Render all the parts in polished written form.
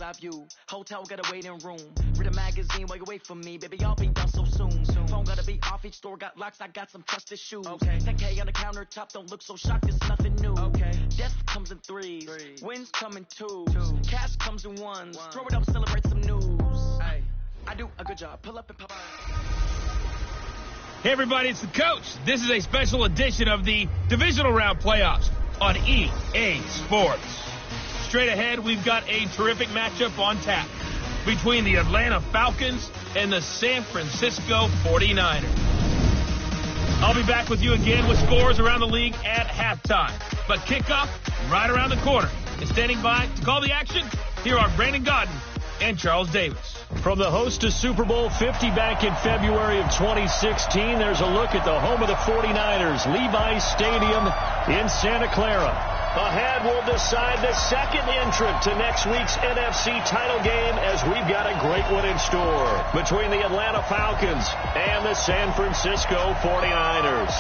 angles I view. Hotel got a waiting room. Read a magazine while you wait for me. Baby, I'll be done so soon. Phone gotta be off, each store got locks. I got some trusted shoes. 10K on the countertop, don't look so shocked, it's nothing new. Death comes in threes. Wins come in twos. Cash comes in ones. Throw it up, celebrate some news. I do a good job. Pull up and pop out. Hey everybody, it's the coach. This is a special edition of the divisional round playoffs on EA Sports. Straight ahead, we've got a terrific matchup on tap between the Atlanta Falcons and the San Francisco 49ers. I'll be back with you again with scores around the league at halftime. But kickoff right around the corner. And standing by to call the action, here are Brandon Gaudin and Charles Davis. From the host to Super Bowl 50 back in February of 2016, there's a look at the home of the 49ers, Levi's Stadium in Santa Clara. Ahead, we'll decide the second entrant to next week's NFC title game as we've got a great one in store between the Atlanta Falcons and the San Francisco 49ers.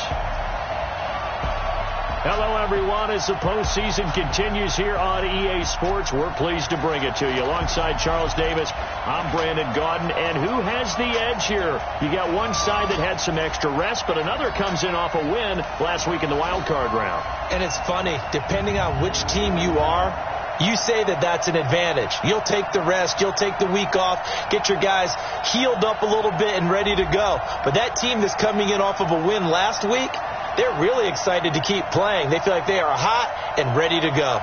Hello, everyone. As the postseason continues here on EA Sports, we're pleased to bring it to you. Alongside Charles Davis, I'm Brandon Gaudin. And who has the edge here? You got one side that had some extra rest, but another comes in off a win last week in the wild card round. And it's funny, depending on which team you are, you say that that's an advantage. You'll take the rest, you'll take the week off, get your guys healed up a little bit and ready to go. But that team that's coming in off of a win last week, they're really excited to keep playing. They feel like they are hot and ready to go.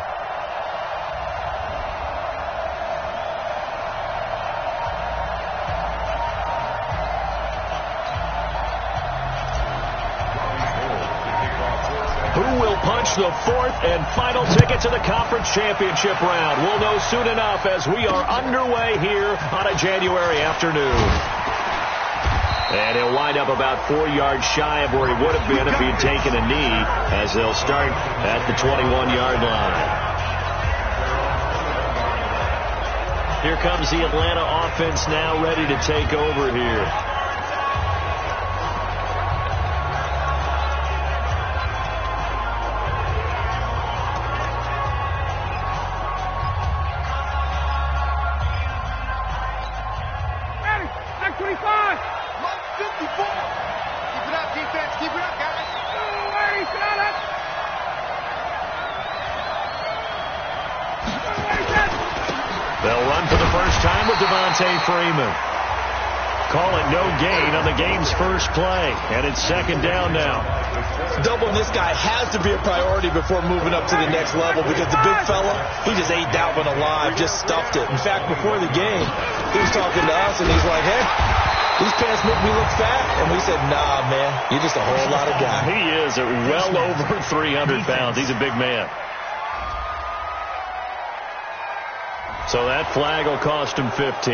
Who will punch the fourth and final ticket to the conference championship round? We'll know soon enough as we are underway here on a January afternoon. And he'll wind up about 4 yards shy of where he would have been if he'd taken a knee, as they'll start at the 21-yard line. Here comes the Atlanta offense now ready to take over here. They'll run for the first time with Freeman. Call it no gain on the game's first play, and it's second down now. Doubling this guy has to be a priority before moving up to the next level because the big fella, he just ate Dalvin alive, just stuffed it. In fact, before the game, he was talking to us, and he's like, hey, these pants make me look fat. And we said, nah, man, you're just a whole lot of guy. He is at well over 300 pounds. He's a big man. So that flag will cost him 15.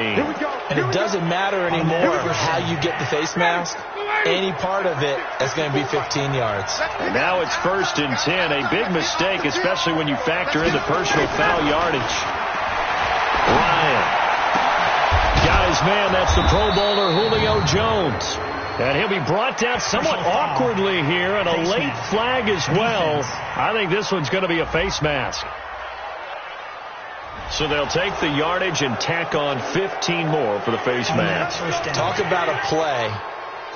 And it doesn't matter anymore how you get the face mask. Any part of it is going to be 15 yards. And now it's 1st and 10. A big mistake, especially when you factor in the personal foul yardage. Ryan. Guy's man, that's the Pro Bowler Julio Jones. And he'll be brought down somewhat awkwardly here, and a late flag as well. I think this one's going to be a face mask. So they'll take the yardage and tack on 15 more for the face mask. Talk about a play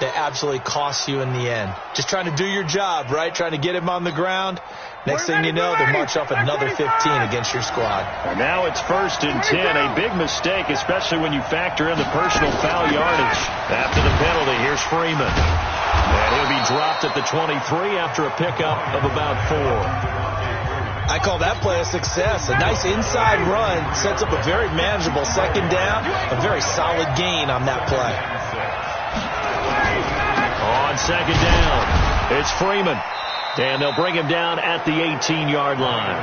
that absolutely costs you in the end. Just trying to do your job, right? Trying to get him on the ground. Next thing you know, they'll march off another 15 against your squad. And now it's 1st and 10. A big mistake, especially when you factor in the personal foul yardage. After the penalty, here's Freeman. And he'll be dropped at the 23 after a pickup of about 4. I call that play a success. A nice inside run sets up a very manageable second down. A very solid gain on that play. On second down, it's Freeman. And they'll bring him down at the 18-yard line.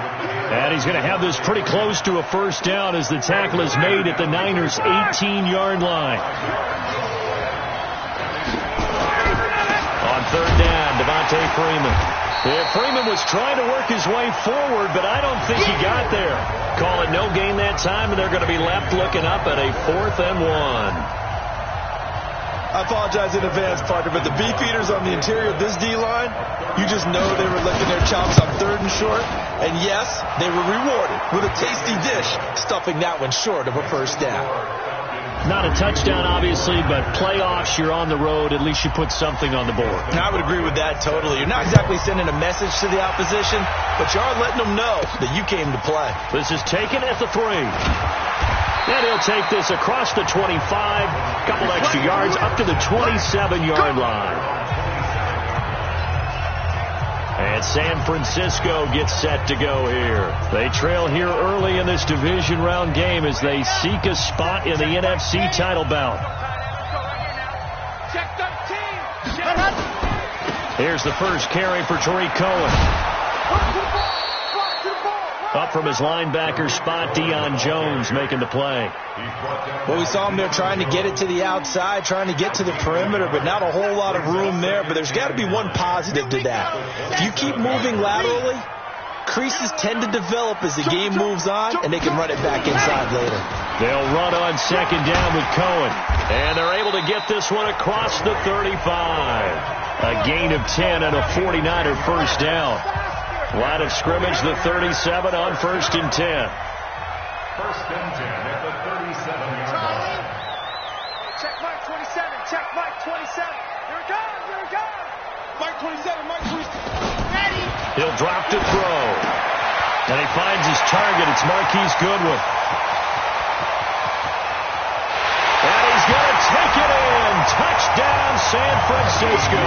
And he's going to have this pretty close to a first down as the tackle is made at the Niners' 18-yard line. On third down, Devontae Freeman. Yeah, Freeman was trying to work his way forward, but I don't think he got there. Call it no gain that time, and they're going to be left looking up at a 4th and 1. I apologize in advance, partner, but the beef eaters on the interior of this D-line, you just know they were licking their chops on 3rd and short. And yes, they were rewarded with a tasty dish, stuffing that one short of a first down. Not a touchdown, obviously, but playoffs, you're on the road. At least you put something on the board. And I would agree with that totally. You're not exactly sending a message to the opposition, but you are letting them know that you came to play. This is taken at the 3. And he'll take this across the 25, couple extra yards up to the 27-yard line. And San Francisco gets set to go here. They trail here early in this division round game as they seek a spot in the NFC title bout. Here's the first carry for Tariq Cohen. Up from his linebacker spot, Deion Jones making the play. Well, we saw him there trying to get it to the outside, trying to get to the perimeter, but not a whole lot of room there. But there's got to be one positive to that. If you keep moving laterally, creases tend to develop as the game moves on, and they can run it back inside later. They'll run on 2nd down with Cohen. And they're able to get this one across the 35. A gain of 10 and a 49er first down. Line of scrimmage, the 37 on 1st and 10. 1st and 10 at the 37-yard line. Check Mike 27. Check Mike 27. Here it goes. Here it goes. Mike 27. Mike 27. Ready. He'll drop to throw. And he finds his target. It's Marquise Goodwin. And he's going to take it in. Touchdown, San Francisco.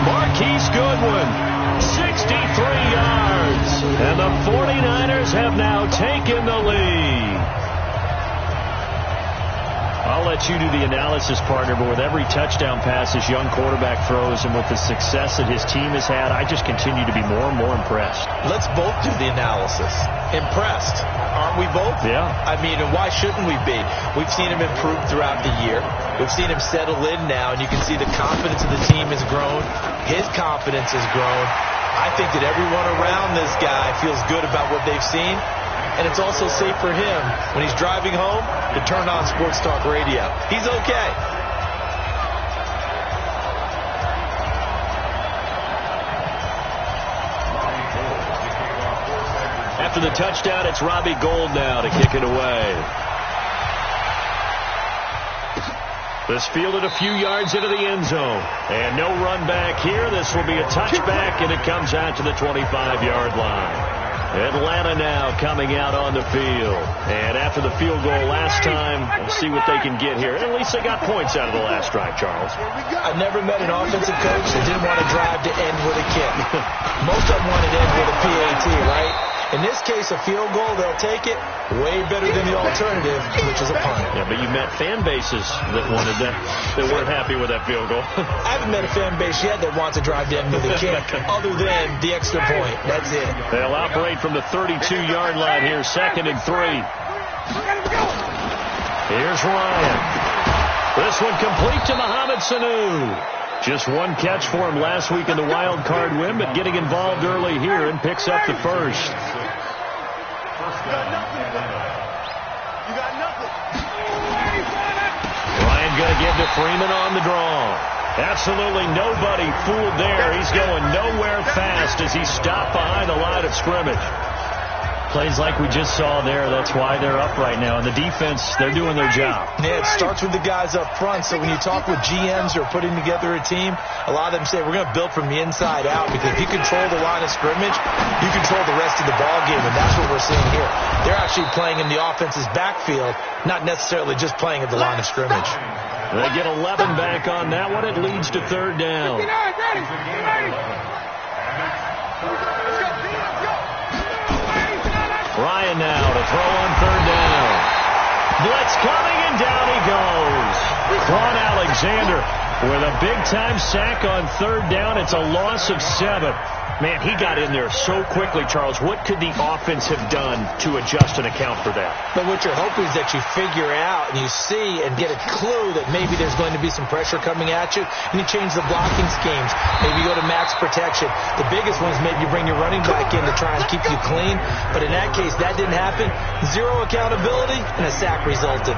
Marquise Goodwin. 63 yards. And the 49ers have now taken the lead. I'll let you do the analysis, partner, but with every touchdown pass his young quarterback throws and with the success that his team has had, I just continue to be more and more impressed. Let's both do the analysis. Impressed. Aren't we both? Yeah. I mean, and why shouldn't we be? We've seen him improve throughout the year. We've seen him settle in now, and you can see the confidence of the team has grown. His confidence has grown. I think that everyone around this guy feels good about what they've seen, and it's also safe for him when he's driving home to turn on Sports Talk Radio. He's okay. After the touchdown, it's Robbie Gould now to kick it away. This fielded a few yards into the end zone. And no run back here. This will be a touchback, and it comes out to the 25-yard line. Atlanta now coming out on the field. And after the field goal last time, we'll see what they can get here. At least they got points out of the last drive, Charles. I never met an offensive coach that didn't want to drive to end with a kick. Most of them wanted to end with a PAT, right? In this case, a field goal, they'll take it. Way better than the alternative, which is a punt. Yeah, but you met fan bases that wanted that, that weren't happy with that field goal. I haven't met a fan base yet that wants to drive to end with a kick, other than the extra point. That's it. They'll operate from the 32-yard line here, 2nd and 3. Here's Ryan. This one complete to Mohamed Sanu. Just one catch for him last week in the wild card win, but getting involved early here and picks up the first. Ryan going to give to Freeman on the draw. Absolutely nobody fooled there. He's going nowhere fast as he stopped behind the line of scrimmage. Plays like we just saw there. That's why they're up right now. And the defense, they're doing their job. Yeah, it starts with the guys up front. So when you talk with GMs who are putting together a team, a lot of them say we're going to build from the inside out, because if you control the line of scrimmage, you control the rest of the ball game, and that's what we're seeing here. They're actually playing in the offense's backfield, not necessarily just playing at the line of scrimmage. They get 11 back on that one. It leads to 3rd down. Ryan now to throw on 3rd down. Blitz coming, and down he goes. Quan Alexander with a big-time sack on 3rd down. It's a loss of 7. Man, he got in there so quickly, Charles. What could the offense have done to adjust and account for that? But what you're hoping is that you figure out and you see and get a clue that maybe there's going to be some pressure coming at you, and you change the blocking schemes. Maybe you go to max protection. The biggest one is maybe you bring your running back in to try and keep you clean. But in that case, that didn't happen. Zero accountability, and a sack resulted.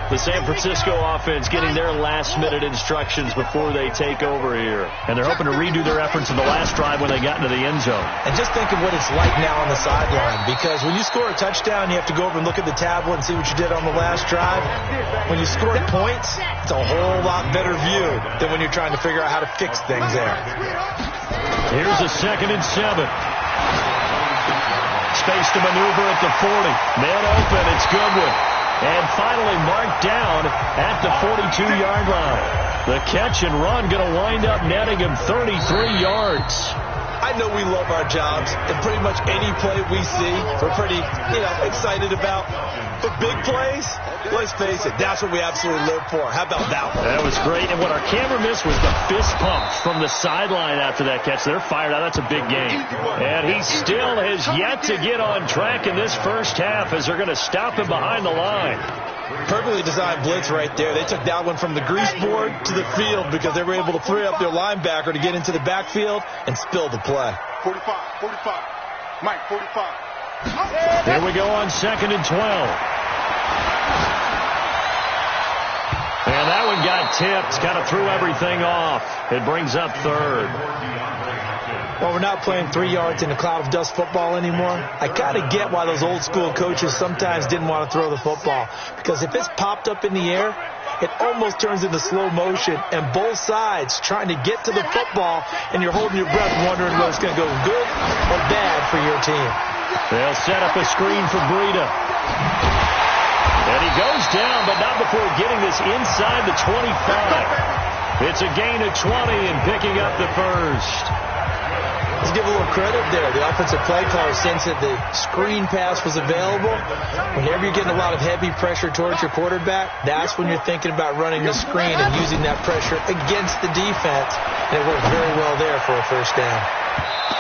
The San Francisco offense getting their last-minute instructions before they take over here. And they're hoping to redo their efforts in the last drive when they got into the end zone. And just think of what it's like now on the sideline, because when you score a touchdown, you have to go over and look at the tablet and see what you did on the last drive. When you score points, it's a whole lot better view than when you're trying to figure out how to fix things there. Here's a 2nd and 7. Space to maneuver at the 40. Man open, it's Goodwin. And finally marked down at the 42-yard line. The catch and run going to wind up netting him 33 yards. I know we love our jobs, and pretty much any play we see, we're pretty, excited about. But big plays, let's face it, that's what we absolutely live for. How about that one? That was great, and what our camera missed was the fist pump from the sideline after that catch. They're fired out. That's a big game. And he still has yet to get on track in this first half as they're going to stop him behind the line. Perfectly designed blitz right there. They took that one from the grease board to the field because they were able to free up their linebacker to get into the backfield and spill the play. 45. Mike, 45. Here we go on 2nd and 12. And that one got tipped. Kind of threw everything off. It brings up 3rd. Well, we're not playing 3 yards in a cloud of dust football anymore. I kind of get why those old school coaches sometimes didn't want to throw the football. Because if it's popped up in the air, it almost turns into slow motion. And both sides trying to get to the football, and you're holding your breath wondering whether it's going to go good or bad for your team. They'll set up a screen for Breida. And he goes down, but not before getting this inside the 25. It's a gain of 20 and picking up the first. Let's give a little credit there. The offensive play caller sense that the screen pass was available. Whenever you're getting a lot of heavy pressure towards your quarterback, that's when you're thinking about running the screen and using that pressure against the defense. And it worked very well there for a first down.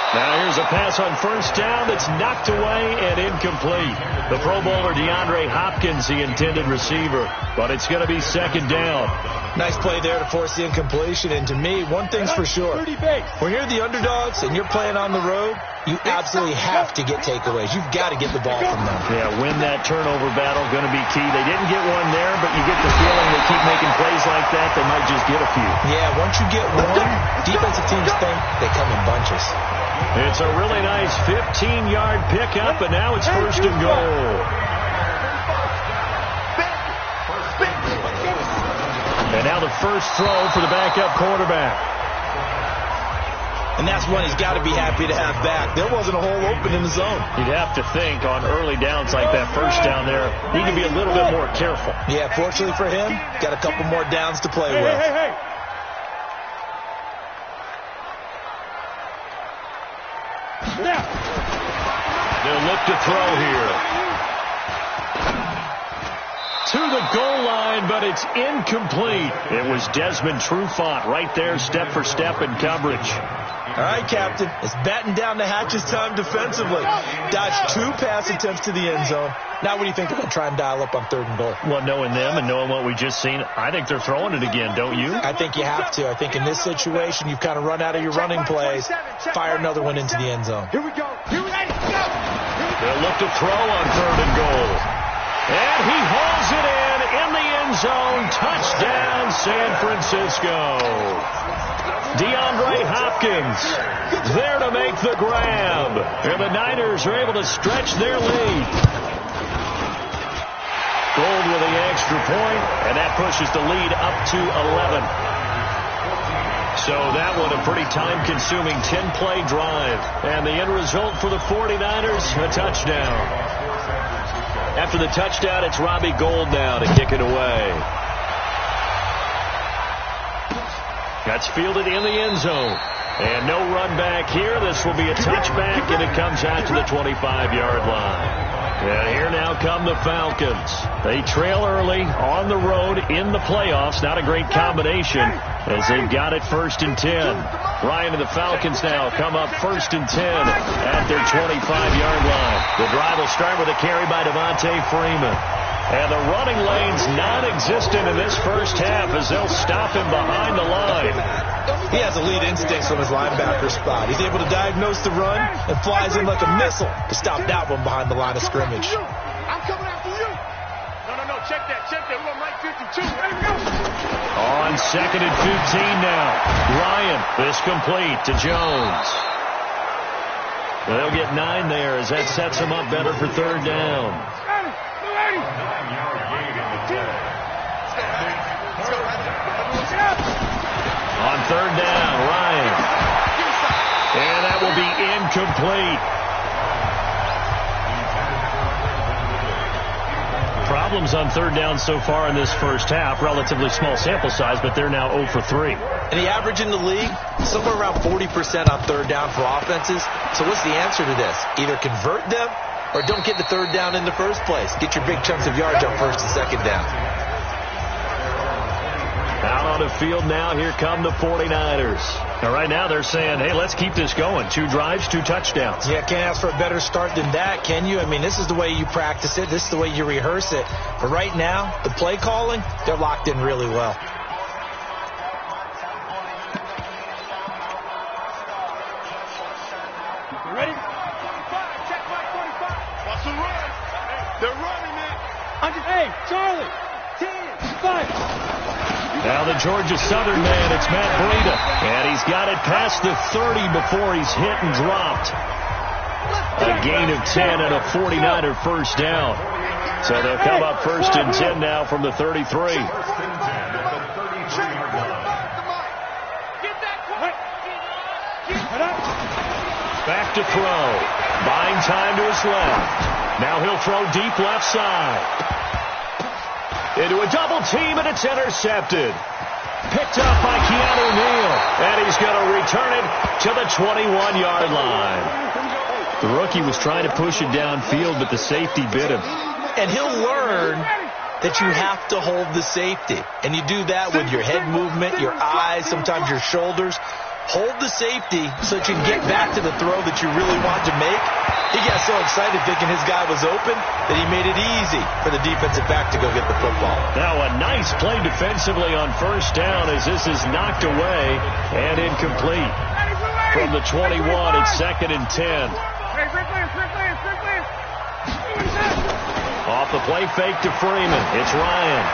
Now here's a pass on first down that's knocked away and incomplete. The Pro Bowler DeAndre Hopkins, the intended receiver, but it's going to be 2nd down. Nice play there to force the incompletion. And to me, one thing's for sure. When you're the underdogs and you're playing on the road, you absolutely have to get takeaways. You've got to get the ball from them. Yeah, win that turnover battle, going to be key. They didn't get one there, but you get the feeling they keep making plays like that, they might just get a few. Yeah, once you get one, defensive teams think they come in bunches. It's a really nice 15-yard pickup, and now it's 1st and goal. And now the first throw for the backup quarterback. And that's one he's got to be happy to have back. There wasn't a hole open in the zone. You'd have to think on early downs like that first down there, he can be a little bit more careful. Yeah, fortunately for him, got a couple more downs to play with. Hey. They'll look to throw here. To the goal line, but it's incomplete. It was Desmond Trufant right there, step for step in coverage. All right, Captain. It's batten down the hatches time defensively. Dodged 2 pass attempts to the end zone. Now what do you think they're going to try and dial up on 3rd and goal? Well, knowing them and knowing what we just seen, I think they're throwing it again, don't you? I think you have to. I think in this situation, you've kind of run out of your running plays. Fire another one into the end zone. Here we go. They'll look to throw on 3rd and goal. And he hauls it in the end zone. Touchdown, San Francisco. DeAndre Hopkins there to make the grab. And the Niners are able to stretch their lead. Gold with the extra point, and that pushes the lead up to 11. So that one a pretty time-consuming 10-play drive. And the end result for the 49ers, a touchdown. After the touchdown, it's Robbie Gould now to kick it away. That's fielded in the end zone. And no run back here. This will be a touchback, and it comes out to the 25-yard line. And here now come the Falcons. They trail early on the road in the playoffs. Not a great combination as they've got it 1st and 10. Ryan and the Falcons now come up 1st and 10 at their 25-yard line. The drive will start with a carry by Devontae Freeman. And the running lane's non-existent in this first half as they'll stop him behind the line. He has elite instincts from his linebacker spot. He's able to diagnose the run and flies in like a missile to stop that one behind the line of scrimmage. I'm coming after you. No. check that. We're going Mike 52. Ready to go. On 2nd and 15 now. Ryan, this complete to Jones. They'll get 9 there as that sets him up better for 3rd down. On 3rd down, Ryan. And that will be incomplete. Problems on 3rd down so far in this first half. Relatively small sample size, but they're now 0 for 3. And the average in the league, somewhere around 40% on 3rd down for offenses. So what's the answer to this? Either convert them or don't get the 3rd down in the first place. Get your big chunks of yards on 1st and 2nd down. Out on the field now, here come the 49ers. Now, right now, they're saying, hey, let's keep this going. 2 drives, 2 touchdowns. Yeah, can't ask for a better start than that, can you? I mean, this is the way you practice it. This is the way you rehearse it. But right now, the play calling, they're locked in really well. You ready? 45. Check Mike 45. Watch the run. They're running it. Hey, Charlie. 10, 5. Now the Georgia Southern man, it's Matt Breida. And he's got it past the 30 before he's hit and dropped. A gain of 10 and a 49er first down. So they'll come up 1st and 10 now from the 33. Back to throw. Buying time to his left. Now he'll throw deep left side. Into a double team, and it's intercepted. Picked up by Keanu Neal, and he's going to return it to the 21-yard line. The rookie was trying to push it downfield, but the safety bit him. And he'll learn that you have to hold the safety. And you do that with your head movement, your eyes, sometimes your shoulders. Hold the safety so that you can get back to the throw that you really want to make. He got so excited thinking his guy was open that he made it easy for the defensive back to go get the football. Now a nice play defensively on 1st down as this is knocked away and incomplete. From the 21, it's 2nd and 10. Off the play fake to Freeman. It's Ryan.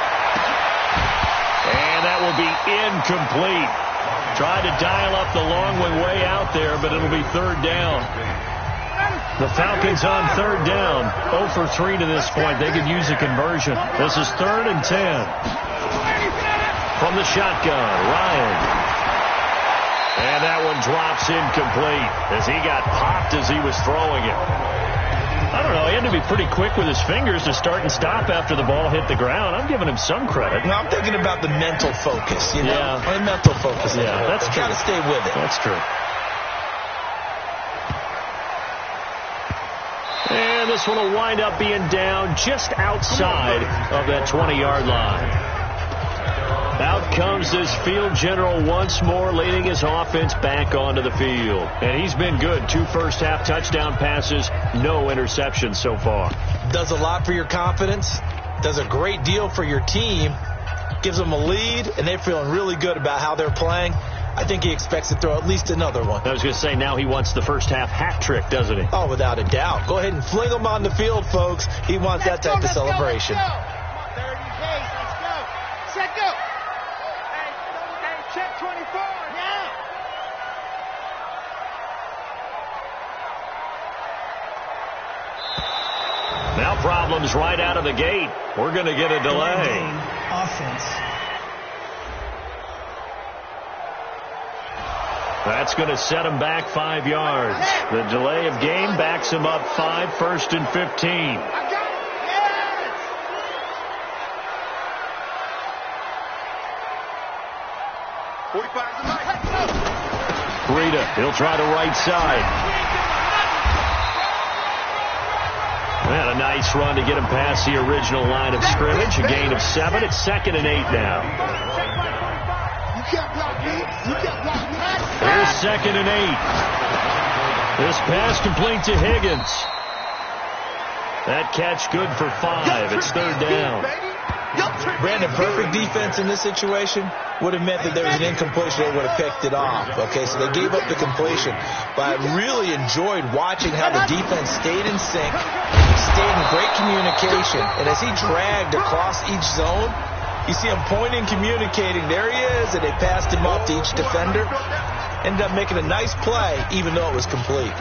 And that will be incomplete. Tried to dial up the long way out there, but it'll be 3rd down. The Falcons on 3rd down. 0 for 3 to this point. They could use a conversion. This is 3rd and 10. From the shotgun, Ryan. And that one drops incomplete as he got popped as he was throwing it. I don't know. He had to be pretty quick with his fingers to start and stop after the ball hit the ground. I'm giving him some credit. No, I'm thinking about the mental focus, you know? Yeah. The mental focus. Yeah, that's true. Got to stay with it. That's true. And this one will wind up being down just outside of that 20-yard line. Out comes this field general once more, leading his offense back onto the field. And he's been good. 2 first-half touchdown passes, no interceptions so far. Does a lot for your confidence. Does a great deal for your team. Gives them a lead, and they're feeling really good about how they're playing. I think he expects to throw at least another one. I was going to say, now he wants the first-half hat trick, doesn't he? Oh, without a doubt. Go ahead and fling him on the field, folks. He wants that type of celebration. Let's go. Set, go. Hey, check 24. Now. Now problems right out of the gate. We're going to get a delay. Offense. That's going to set him back 5 yards. The delay of game backs him up 5, 1st and 15. Breida, he'll try the right side. And a nice run to get him past the original line of scrimmage. A gain of 7. It's 2nd and 8 now. Here's 2nd and 8. This pass complete to Higgins. That catch good for 5. It's 3rd down. Brandon, perfect defense in this situation would have meant that there was an incompletion. They would have picked it off. Okay, so they gave up the completion. But I really enjoyed watching how the defense stayed in sync, stayed in great communication. And as he dragged across each zone, you see him pointing, communicating. There he is, and they passed him off to each defender. Ended up making a nice play, even though it was complete.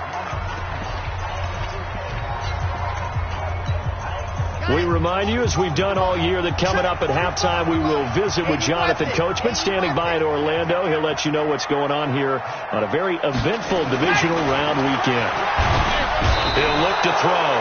We remind you, as we've done all year, that coming up at halftime, we will visit with Jonathan Coachman, standing by in Orlando. He'll let you know what's going on here on a very eventful divisional round weekend. He'll look to throw.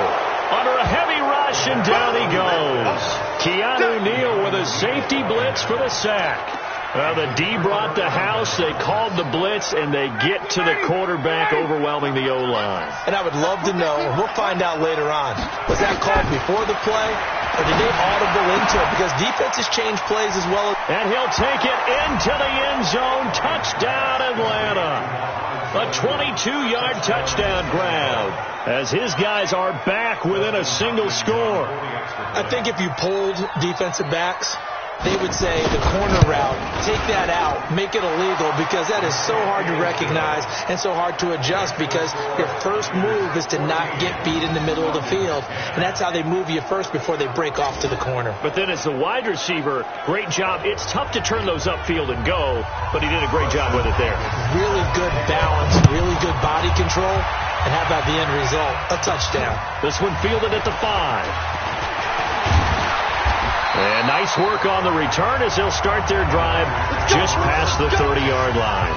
Under a heavy rush, and down he goes. Keanu Neal with a safety blitz for the sack. Well, the D brought the house. They called the blitz, and they get to the quarterback, overwhelming the O-line. And I would love to know, and we'll find out later on, was that called before the play, or did they audible into it? Because defenses change plays as well. And he'll take it into the end zone. Touchdown, Atlanta. A 22-yard touchdown grab, as his guys are back within a single score. I think if you polled defensive backs, they would say the corner route, take that out, make it illegal, because that is so hard to recognize and so hard to adjust, because your first move is to not get beat in the middle of the field. And that's how they move you first before they break off to the corner. But then as the wide receiver, great job. It's tough to turn those upfield and go, but he did a great job with it there. Really good balance, really good body control. And how about the end result? A touchdown. This one fielded at the 5. And nice work on the return as they'll start their drive just past the 30-yard line.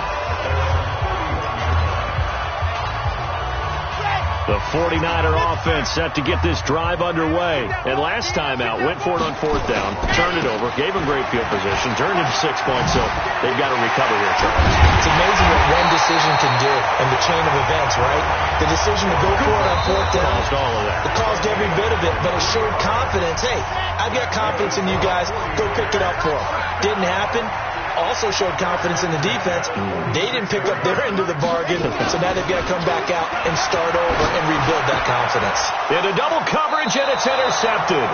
The 49er offense set to get this drive underway. And last time out, went for it on 4th down, turned it over, gave them great field position, turned into 6 points, so they've got to recover here, Charles. It's amazing what one decision can do in the chain of events, right? The decision to go for it on 4th down. Caused all of that. It caused every bit of it, but it showed confidence. Hey, I've got confidence in you guys. Go pick it up for them. Didn't happen. Also showed confidence in the defense. They didn't pick up their end of the bargain, so now they've got to come back out and start over and rebuild that confidence. Into double coverage, and it's intercepted.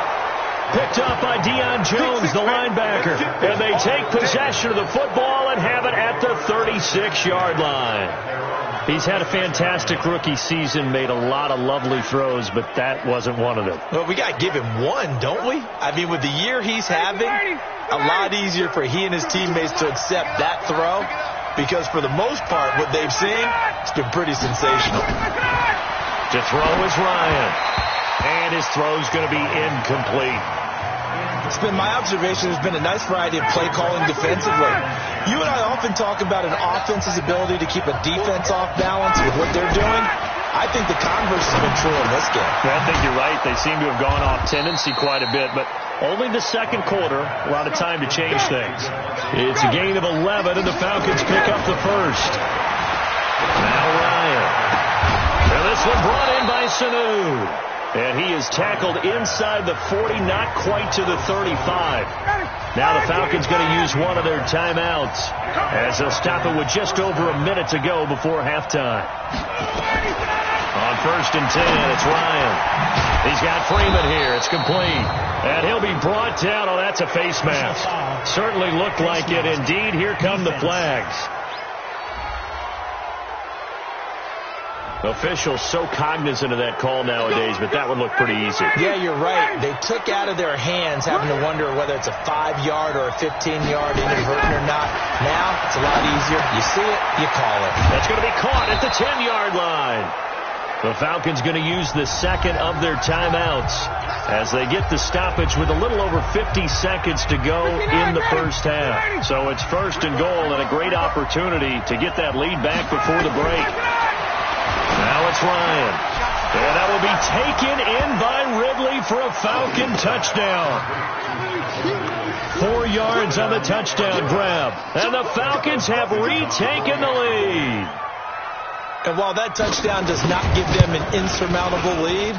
Picked up by Deion Jones, the linebacker. And they take possession of the football and have it at the 36-yard line. He's had a fantastic rookie season, made a lot of lovely throws, but that wasn't one of them. Well, we got to give him one, don't we? I mean, with the year he's having, a lot easier for he and his teammates to accept that throw, because for the most part, what they've seen, it's been pretty sensational. To throw is Ryan, and his throw's going to be incomplete. It's been my observation there's been a nice variety of play calling defensively. You and I often talk about an offense's ability to keep a defense off balance with what they're doing. I think the converse has been true in this game. I think you're right. They seem to have gone off tendency quite a bit, but only the second quarter, a lot of time to change things. It's a gain of 11, and the Falcons pick up the first. Now Ryan. And this one brought in by Sanu. And he is tackled inside the 40, not quite to the 35. Now the Falcons going to use one of their timeouts, as they'll stop it with just over a minute to go before halftime. On 1st and 10, it's Ryan. He's got Freeman here. It's complete. And he'll be brought down. Oh, that's a face mask. Certainly looked like it. Indeed, here come the flags. Officials so cognizant of that call nowadays, but that would look pretty easy. Yeah, you're right. They took out of their hands having to wonder whether it's a 5-yard or a 15-yard inadvertent or not. Now, it's a lot easier. You see it, you call it. That's going to be caught at the 10-yard line. The Falcons going to use the second of their timeouts as they get the stoppage with a little over 50 seconds to go in the first half. So it's 1st and goal, and a great opportunity to get that lead back before the break. Now it's Ryan. And that will be taken in by Ridley for a Falcon touchdown. 4 yards on the touchdown grab. And the Falcons have retaken the lead. And while that touchdown does not give them an insurmountable lead,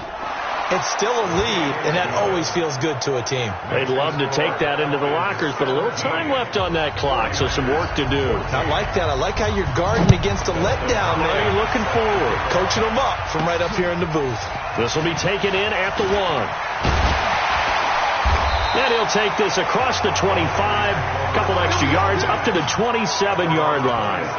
it's still a lead, and that always feels good to a team. They'd love to take that into the lockers, but a little time left on that clock, so some work to do. I like that. I like how you're guarding against a letdown there. Now you're looking forward. Coaching them up from right up here in the booth. This will be taken in at the 1. And he'll take this across the 25, a couple extra yards, up to the 27-yard line.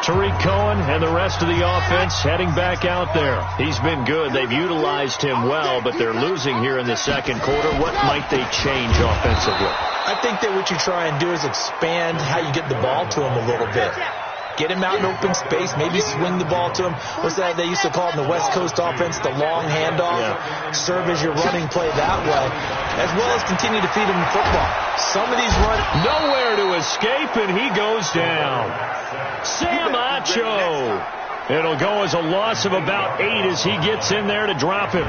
Tariq Cohen and the rest of the offense heading back out there. He's been good. They've utilized him well, but they're losing here in the second quarter. What might they change offensively? I think that what you try and do is expand how you get the ball to him a little bit. Get him out in open space, maybe swing the ball to him. What's that they used to call it in the West Coast offense, the long handoff? Yeah. Serve as your running play that way, as well as continue to feed him the football. Some of these run nowhere to escape, and he goes down. Sam Acho. It'll go as a loss of about 8 as he gets in there to drop him.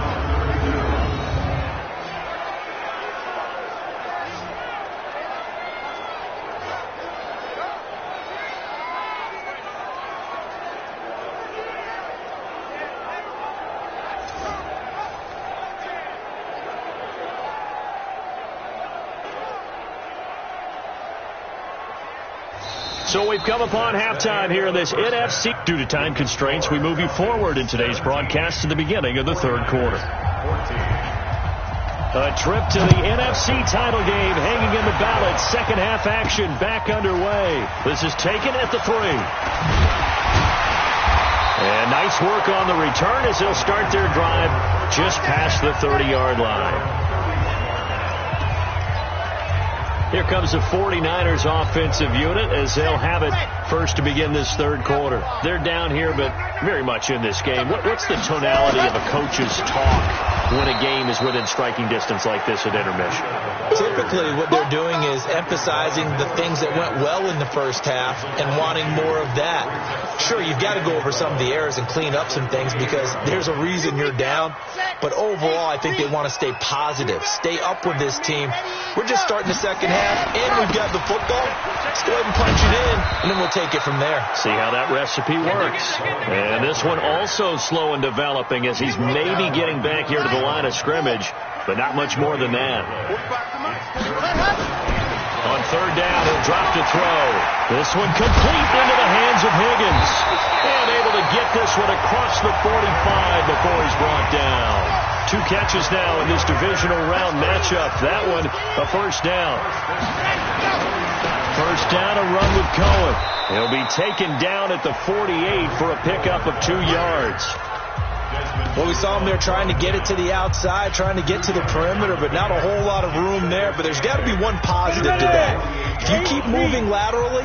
So we've come upon halftime here in this NFC. Due to time constraints, we move you forward in today's broadcast to the beginning of the third quarter. A trip to the NFC title game hanging in the balance. Second half action back underway. This is taken at the 3. And nice work on the return as they'll start their drive just past the 30-yard line. Here comes the 49ers offensive unit as they'll have it first to begin this third quarter. They're down here, but very much in this game. What's the tonality of a coach's talk when a game is within striking distance like this at intermission? Typically, what they're doing is emphasizing the things that went well in the first half and wanting more of that. Sure, you've got to go over some of the errors and clean up some things because there's a reason you're down. But overall, I think they want to stay positive, stay up with this team. We're just starting the second half, and we've got the football. Let's go ahead and punch it in, and then we'll take it from there. See how that recipe works. And this one also slow in developing as he's maybe getting back here to the line of scrimmage, but not much more than that. On third down, he'll drop to throw. This one complete into the hands of Higgins. And able to get this one across the 45 before he's brought down. 2 catches now in this divisional round matchup. That one, a first down. First down, a run with Cohen. He'll be taken down at the 48 for a pickup of 2 yards. Well, we saw him there trying to get it to the outside, trying to get to the perimeter, but not a whole lot of room there. But there's got to be one positive to that. If you keep moving laterally,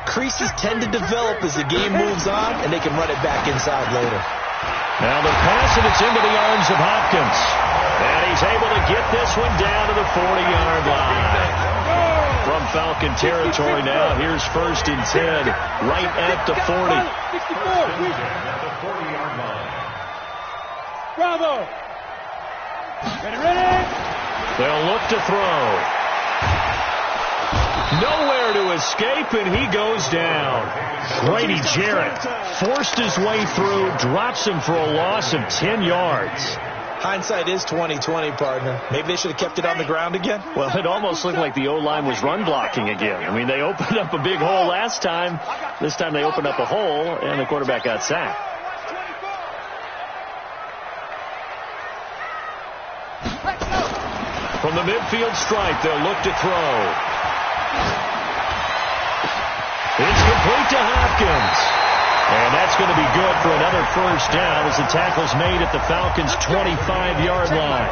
creases tend to develop as the game moves on, and they can run it back inside later. Now the pass, and it's into the arms of Hopkins. And he's able to get this one down to the 40-yard line. From Falcon territory now, here's 1st and 10, right at the 40. Bravo. Ready. They'll look to throw. Nowhere to escape, and he goes down. Grady Jarrett forced his way through, drops him for a loss of 10 yards. Hindsight is 20/20, partner. Maybe they should have kept it on the ground again. Well, it almost looked like the O-line was run blocking again. I mean, they opened up a big hole last time. This time they opened up a hole, and the quarterback got sacked. From the midfield stripe, they'll look to throw. It's complete to Hopkins. And that's going to be good for another first down as the tackle's made at the Falcons' 25-yard line.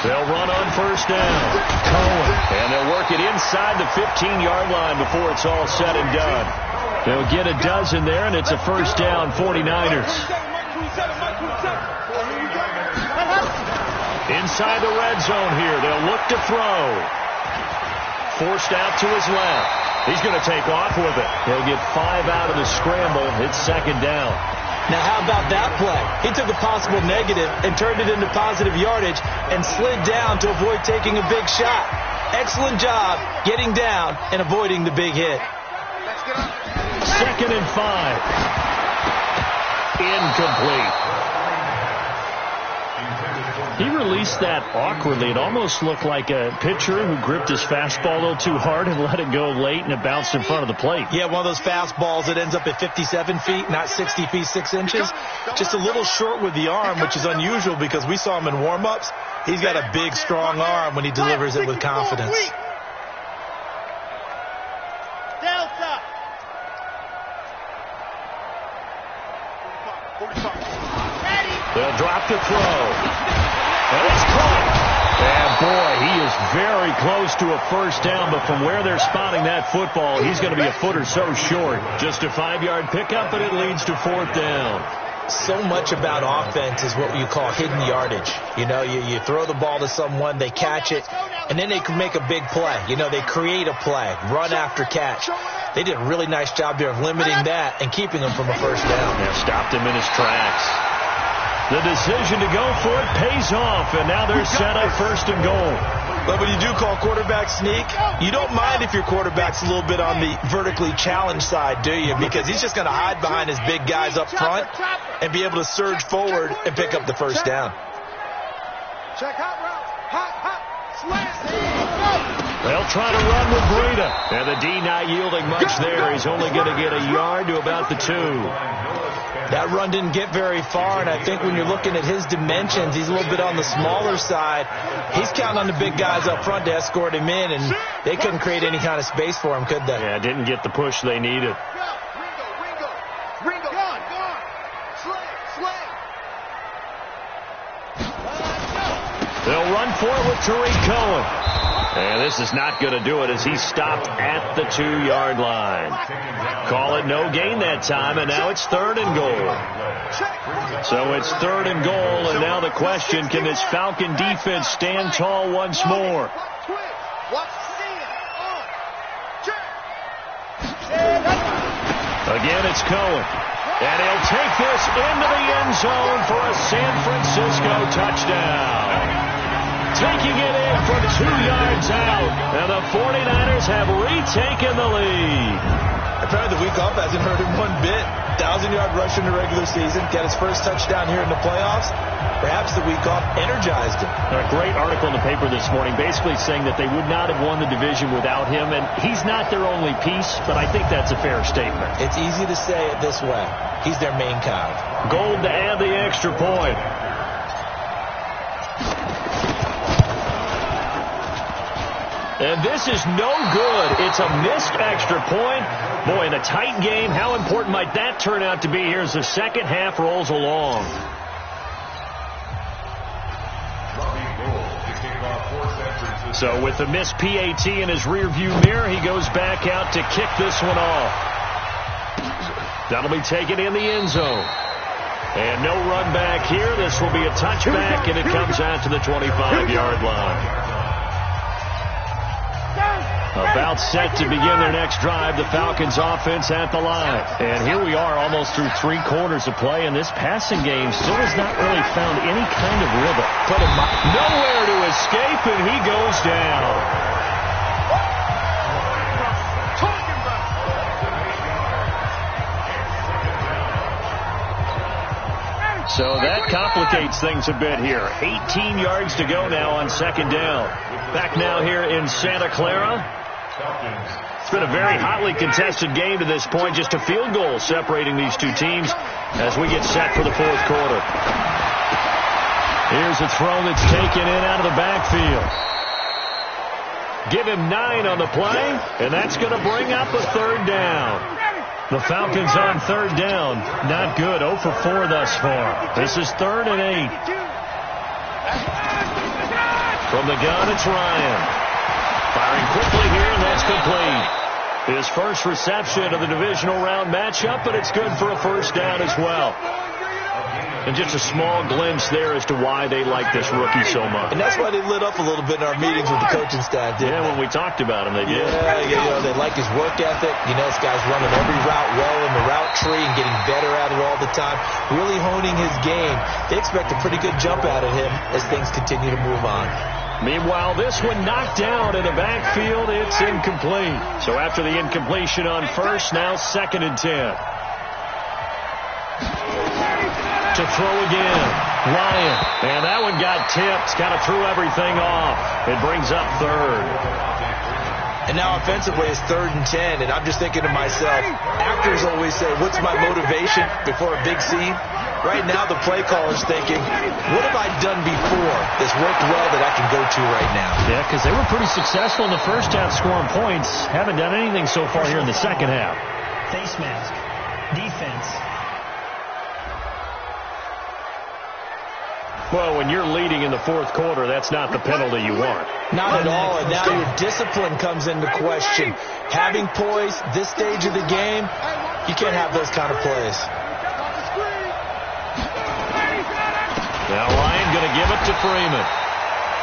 They'll run on first down. Cohen. And they'll work it inside the 15-yard line before it's all said and done. They'll get a dozen there, and it's a first down, 49ers. Inside the red zone here. They'll look to throw. Forced out to his left. He's going to take off with it. He'll get 5 out of the scramble. It's second down. Now, how about that play? He took a possible negative and turned it into positive yardage and slid down to avoid taking a big shot. Excellent job getting down and avoiding the big hit. 2nd and 5. Incomplete. He released that awkwardly. It almost looked like a pitcher who gripped his fastball a little too hard and let it go late, and it bounced in front of the plate. Yeah, one of those fastballs that ends up at 57 feet, not 60 feet, 6 inches. Just a little short with the arm, which is unusual because we saw him in warm-ups. He's got a big, strong arm when he delivers it with confidence. Delta. 45. They'll drop the throw. And it's caught. And boy, he is very close to a first down, but from where they're spotting that football, he's going to be a foot or so short. Just a 5-yard pickup, and it leads to 4th down. So much about offense is what you call hidden yardage. You know, you throw the ball to someone, they catch it, and then they can make a big play. You know, they create a play, run after catch. They did a really nice job there of limiting that and keeping him from a first down. Yeah, stopped him in his tracks. The decision to go for it pays off, and now they're set up 1st and goal. But when you do call quarterback sneak, you don't mind if your quarterback's a little bit on the vertically challenged side, do you? Because he's just going to hide behind his big guys up front and be able to surge forward and pick up the first down. Check hot route. Hot. Slant. They'll try to run with Breida. And the D not yielding much there. He's only going to get a yard to about the 2. That run didn't get very far, and I think when you're looking at his dimensions, he's a little bit on the smaller side. He's counting on the big guys up front to escort him in, and they couldn't create any kind of space for him, could they? Yeah, didn't get the push they needed. Ringo. Gone. Slang. They'll run for it with Tariq Cohen. And this is not going to do it as he's stopped at the 2-yard line. Call it no gain that time, and now it's 3rd and goal. So it's 3rd and goal, and now the question, can this Falcon defense stand tall once more? Again, it's Cohen. And he'll take this into the end zone for a San Francisco touchdown. Taking it in from 2 yards out. And the 49ers have retaken the lead. Apparently the week off hasn't hurt him one bit. 1,000-yard rush in the regular season. Got his first touchdown here in the playoffs. Perhaps the week off energized him. A great article in the paper this morning basically saying that they would not have won the division without him. And he's not their only piece, but I think that's a fair statement. It's easy to say it this way. He's their main guy. Gold to add the extra point. And this is no good. It's a missed extra point. Boy, in a tight game, how important might that turn out to be here as the second half rolls along? So with the missed PAT in his rearview mirror, he goes back out to kick this one off. That'll be taken in the end zone. And no run back here. This will be a touchback, and it comes out to the 25-yard line. About set to begin their next drive, the Falcons offense at the line. And here we are almost through 3 quarters of play, and this passing game still has not really found any kind of rhythm. Nowhere to escape, and he goes down. So that complicates things a bit here. 18 yards to go now on 2nd down. Back now here in Santa Clara. It's been a very hotly contested game to this point. Just a field goal separating these two teams as we get set for the 4th quarter. Here's a throw that's taken in out of the backfield. Give him 9 on the play, and that's going to bring up a 3rd down. The Falcons on 3rd down. Not good. 0 for 4 thus far. This is 3rd and 8. From the gun, it's Ryan. Firing quickly here, and that's complete. His first reception of the divisional round matchup, but it's good for a first down as well. And just a small glimpse there as to why they like this rookie so much. And that's why they lit up a little bit in our meetings with the coaching staff, didn't they? When we talked about him, they did. Yeah, they like his work ethic. You know, this guy's running every route well in the route tree and getting better at it all the time. Really honing his game. They expect a pretty good jump out of him as things continue to move on. Meanwhile, this one knocked down in the backfield. It's incomplete. So after the incompletion on first, now 2nd and 10. To throw again. Ryan. And that one got tipped. Kind of threw everything off. It brings up 3rd. And now offensively it's 3rd and 10. And I'm just thinking to myself, actors always say, what's my motivation before a big scene? Right now, the play caller's thinking, what have I done before that's worked well that I can go to right now? Yeah, because they were pretty successful in the first half scoring points. Haven't done anything so far here in the second half. Face mask. Defense. Well, when you're leading in the fourth quarter, that's not the penalty you want. Not at all, and now your discipline comes into question. Having poise this stage of the game, you can't have those kind of plays. Now Ryan going to give it to Freeman.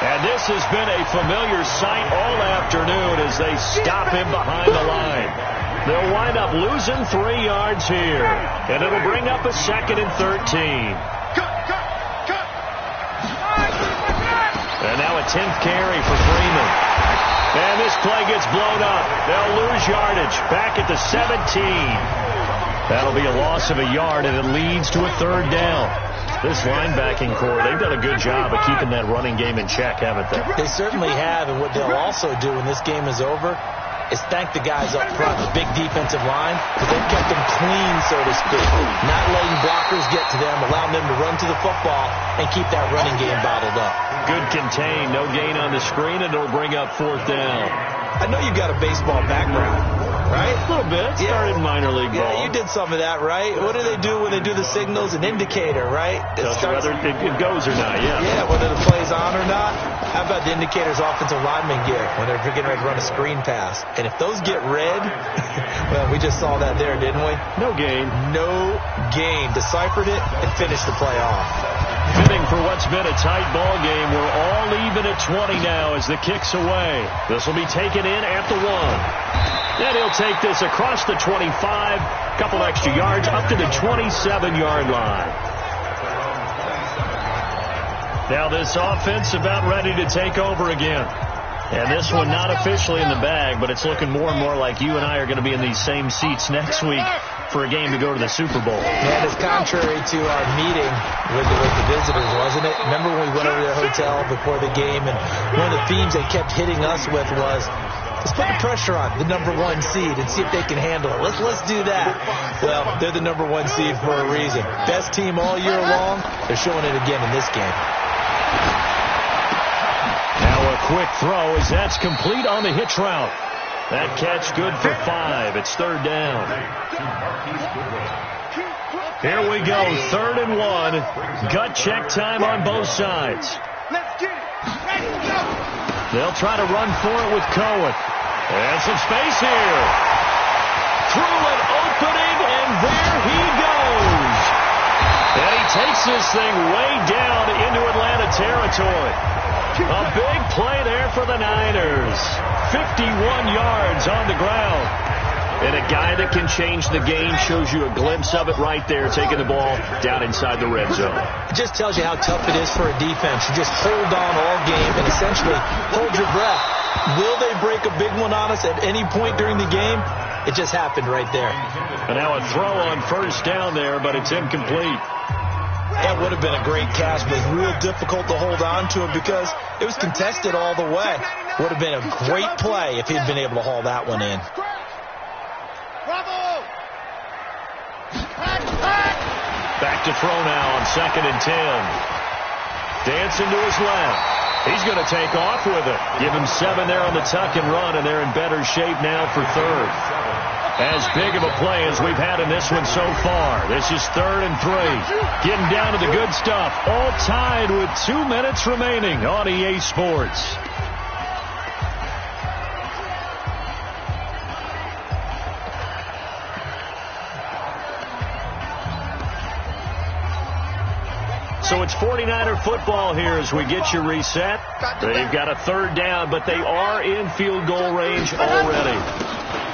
And this has been a familiar sight all afternoon as they stop him behind the line. They'll wind up losing 3 yards here. And it'll bring up a 2nd and 13. And now a 10th carry for Freeman. And this play gets blown up. They'll lose yardage back at the 17. That'll be a loss of a yard, and it leads to a 3rd down. This linebacking core, they've done a good job of keeping that running game in check, haven't they? They certainly have, and what they'll also do when this game is over is thank the guys up front, the big defensive line, because they've kept them clean, so to speak. Not letting blockers get to them, allowing them to run to the football and keep that running game bottled up. Good contain, no gain on the screen, and it'll bring up 4th down. I know you've got a baseball background, right? A little bit. Started minor league ball. Yeah, you did some of that, right? What do they do when they do the signals? An indicator, right? Tells you whether it goes or not, yeah. Yeah, whether the play's on or not. How about the indicators offensive linemen get when they're getting ready to run a screen pass? And if those get red, well, we just saw that there, didn't we? No gain. No gain. Deciphered it and finished the play off. Fitting for what's been a tight ball game. We're all even at 20 now as the kick's away. This will be taken in at the 1. And he'll take this across the 25, couple extra yards up to the 27-yard line. Now this offense about ready to take over again. And this one not officially in the bag, but it's looking more and more like you and I are going to be in these same seats next week for a game to go to the Super Bowl. And it's contrary to our meeting with the visitors, wasn't it? Remember when we went over to the hotel before the game, and one of the themes they kept hitting us with was, let's put the pressure on the number 1 seed and see if they can handle it. Let's do that. Well, they're the number 1 seed for a reason. Best team all year long. They're showing it again in this game. Now a quick throw as that's complete on the hitch route. That catch good for 5. It's 3rd down. Here we go, 3rd and 1. Gut check time on both sides. They'll try to run for it with Cohen. And some space here. Through an opening, and there he goes. And he takes this thing way down into Atlanta territory. A big play there for the Niners. 51 yards on the ground. And a guy that can change the game shows you a glimpse of it right there, taking the ball down inside the red zone. It just tells you how tough it is for a defense. You just hold on all game and essentially hold your breath. Will they break a big one on us at any point during the game? It just happened right there. And now a throw on 1st down there, but it's incomplete. That would have been a great catch, but real difficult to hold on to it because it was contested all the way. Would have been a great play if he'd been able to haul that one in. Back to throw now on 2nd and 10. Dancing to his left. He's going to take off with it. Give him 7 there on the tuck and run, and they're in better shape now for 3rd. As big of a play as we've had in this one so far. This is 3rd and 3. Getting down to the good stuff. All tied with 2 minutes remaining on EA Sports. So it's 49er football here as we get you reset. They've got a 3rd down, but they are in field goal range already.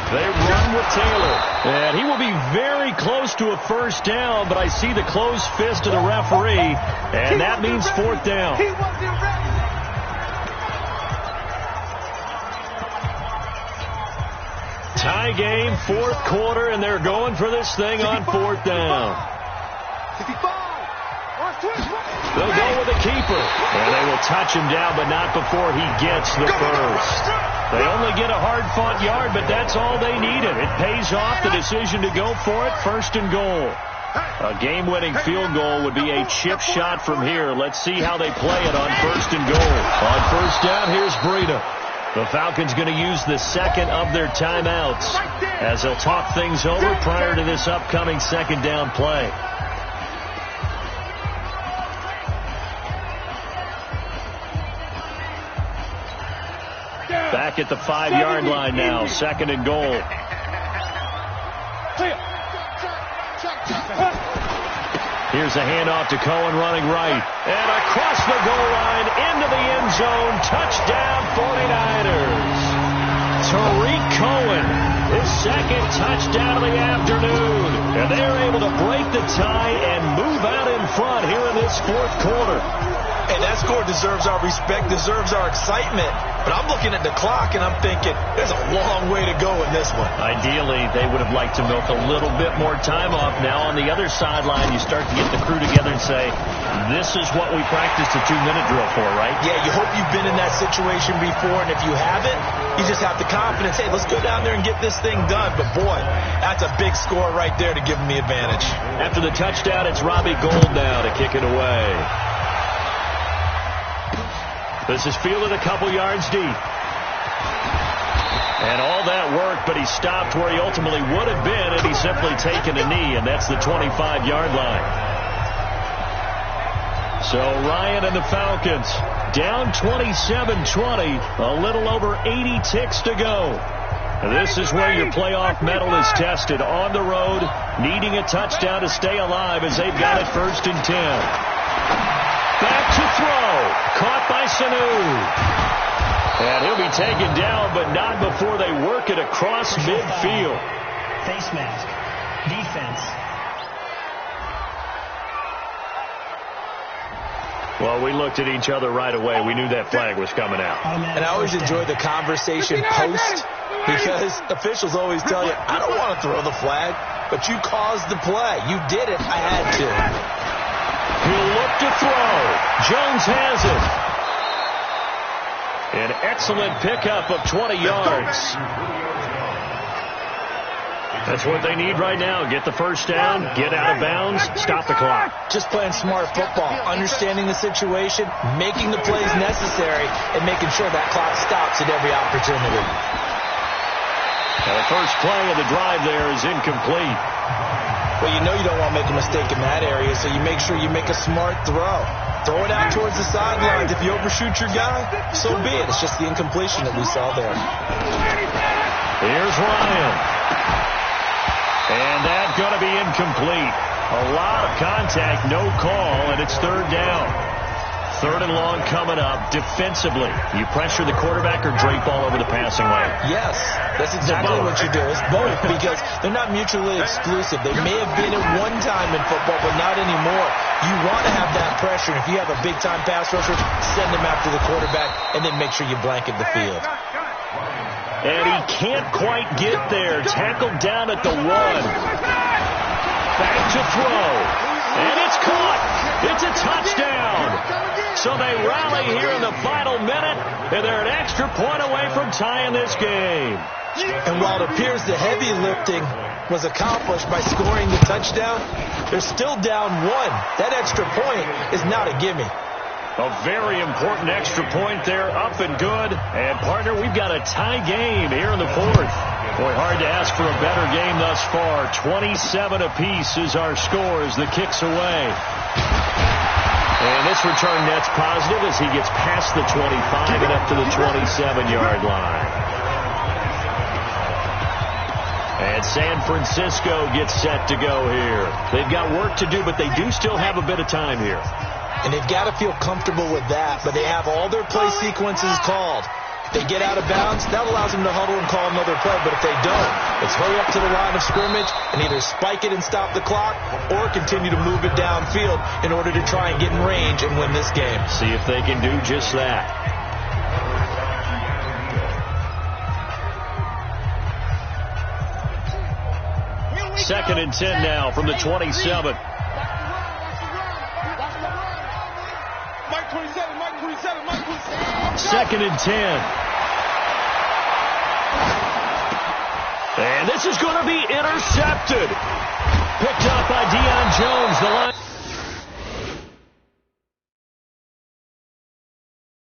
They run with Taylor, and he will be very close to a 1st down, but I see the closed fist of the referee, and that means 4th down. Tie game, 4th quarter, and they're going for this thing on 4th down. They'll go with the keeper, and they will touch him down, but not before he gets the first. They only get a hard-fought yard, but that's all they needed. It pays off the decision to go for it, 1st and goal. A game-winning field goal would be a chip shot from here. Let's see how they play it on 1st and goal. On 1st down, here's Breida. The Falcons going to use the second of their timeouts as they'll talk things over prior to this upcoming 2nd down play. Back at the 5-yard line now, 2nd and goal. Here's a handoff to Cohen running right. And across the goal line into the end zone. Touchdown 49ers. Tariq Cohen, his 2nd touchdown of the afternoon. And they're able to break the tie and move out in front here in this 4th quarter. And that score deserves our respect, deserves our excitement. But I'm looking at the clock, and I'm thinking, there's a long way to go in this one. Ideally, they would have liked to milk a little bit more time off. Now, on the other sideline, you start to get the crew together and say, this is what we practiced a 2-minute drill for, right? Yeah, you hope you've been in that situation before, and if you haven't, you just have the confidence, hey, let's go down there and get this thing done. But, boy, that's a big score right there to give them the advantage. After the touchdown, it's Robbie Gould now to kick it away. This is fielded a couple yards deep. And all that work, but he stopped where he ultimately would have been had he simply taken a knee, and that's the 25-yard line. So Ryan and the Falcons down 27-20, a little over 80 ticks to go. This is where your playoff medal is tested on the road, needing a touchdown to stay alive as they've got it 1st and 10. Back to throw. Caught by Sanu. And he'll be taken down, but not before they work it across midfield. Face mask. Defense. Well, we looked at each other right away. We knew that flag was coming out. And I always enjoy the conversation post because officials always tell you, I don't want to throw the flag, but you caused the play. You did it. I had to. He'll look to throw. Jones has it. An excellent pickup of 20 yards. That's what they need right now. Get the 1st down, get out of bounds, stop the clock. Just playing smart football, understanding the situation, making the plays necessary, and making sure that clock stops at every opportunity. Now the first play of the drive there is incomplete. Well, you know you don't want to make a mistake in that area, so you make sure you make a smart throw. Throw it out towards the sidelines. If you overshoot your guy, so be it. It's just the incompletion that we saw there. Here's Ryan. And that's going to be incomplete. A lot of contact, no call, and it's 3rd down. 3rd and long coming up. Defensively, you pressure the quarterback or drape all over the passing lane? Yes, that's exactly what you do. It's both because they're not mutually exclusive. They may have been at one time in football, but not anymore. You want to have that pressure. If you have a big-time pass rusher, send them after the quarterback, and then make sure you blanket the field. And he can't quite get there. Tackled down at the 1. Back to throw. And it's caught. It's a touchdown. So they rally here in the final minute, and they're an extra point away from tying this game. And while it appears the heavy lifting was accomplished by scoring the touchdown, they're still down 1. That extra point is not a gimme. A very important extra point there, up and good. And, partner, we've got a tie game here in the 4th. Boy, hard to ask for a better game thus far. 27 apiece is our score as the kick's away. And this return net's positive as he gets past the 25 and up to the 27-yard line. And San Francisco gets set to go here. They've got work to do, but they do still have a bit of time here. And they've got to feel comfortable with that, but they have all their play sequences called. If they get out of bounds, that allows them to huddle and call another play, but if they don't, it's hurry up to the line of scrimmage and either spike it and stop the clock or continue to move it downfield in order to try and get in range and win this game. See if they can do just that. Second and 10 now from the 27. Second and 10. And this is going to be intercepted. Picked up by Deion Jones. The line.